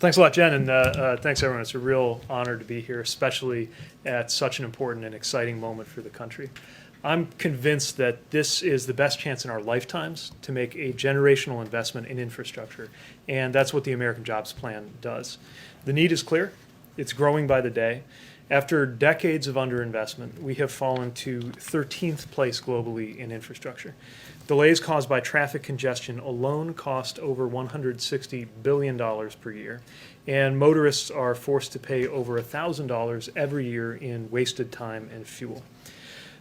Thanks a lot, Jen, and thanks everyone. It's a real honor to be here, especially at such an important and exciting moment for the country. I'm convinced that this is the best chance in our lifetimes to make a generational investment in infrastructure, and that's what the American Jobs Plan does. The need is clear. It's growing by the day. After decades of underinvestment, we have fallen to 13th place globally in infrastructure. Delays caused by traffic congestion alone cost over $160 billion per year, and motorists are forced to pay over $1,000 every year in wasted time and fuel.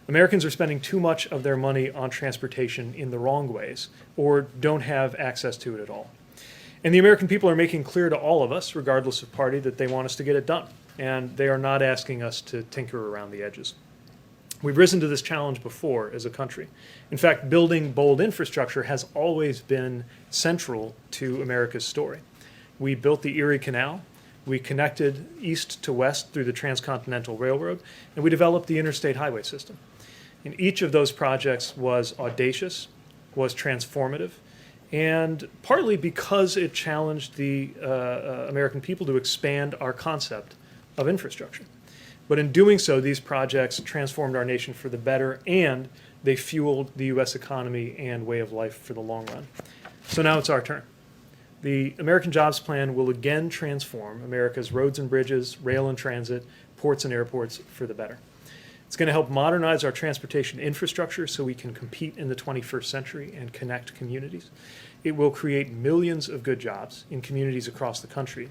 Americans are spending too much of their money on transportation in the wrong ways, or don't have access to it at all. And the American people are making clear to all of us, regardless of party, that they want us to get it done, and they are not asking us to tinker around the edges. We've risen to this challenge before as a country. In fact, building bold infrastructure has always been central to America's story. We built the Erie Canal, we connected east to west through the Transcontinental Railroad, and we developed the interstate highway system. And each of those projects was audacious, was transformative, and partly because it challenged the American people to expand our concept of infrastructure. But in doing so, these projects transformed our nation for the better, and they fueled the U.S. economy and way of life for the long run. So now it's our turn. The American Jobs Plan will again transform America's roads and bridges, rail and transit, ports and airports for the better. It's going to help modernize our transportation infrastructure so we can compete in the 21st century and connect communities. It will create millions of good jobs in communities across the country.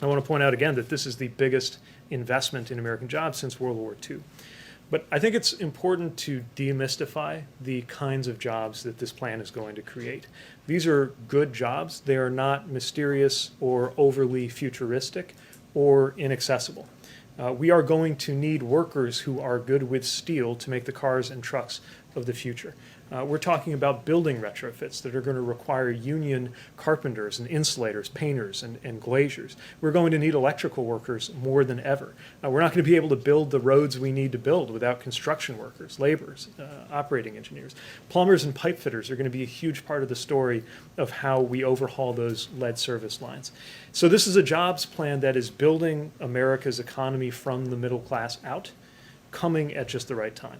I want to point out again that this is the biggest investment in American jobs since World War II. But I think it's important to demystify the kinds of jobs that this plan is going to create. These are good jobs. They are not mysterious or overly futuristic or inaccessible. We are going to need workers who are good with steel to make the cars and trucks of the future. We're talking about building retrofits that are going to require union carpenters and insulators, painters and glaziers. We're going to need electrical workers more than ever. We're not going to be able to build the roads we need to build without construction workers, laborers, operating engineers. Plumbers and pipe fitters are going to be a huge part of the story of how we overhaul those lead service lines. So this is a jobs plan that is building America's economy from the middle class out, coming at just the right time.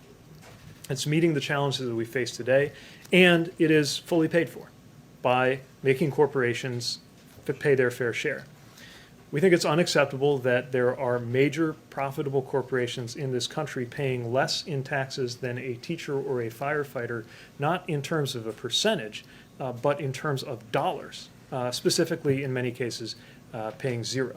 It's meeting the challenges that we face today, and it is fully paid for by making corporations pay their fair share. We think it's unacceptable that there are major profitable corporations in this country paying less in taxes than a teacher or a firefighter, not in terms of a percentage, but in terms of dollars, specifically in many cases paying zero.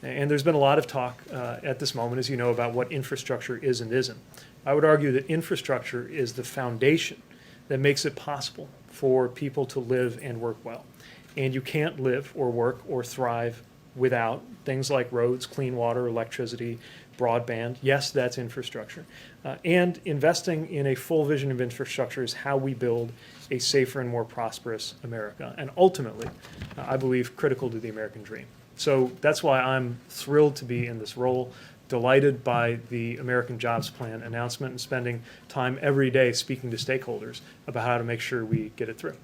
And there's been a lot of talk at this moment, as you know, about what infrastructure is and isn't. I would argue that infrastructure is the foundation that makes it possible for people to live and work well. And you can't live or work or thrive without things like roads, clean water, electricity, broadband. Yes, that's infrastructure. And investing in a full vision of infrastructure is how we build a safer and more prosperous America. And ultimately, I believe, critical to the American dream. So that's why I'm thrilled to be in this role, delighted by the American Jobs Plan announcement, and spending time every day speaking to stakeholders about how to make sure we get it through.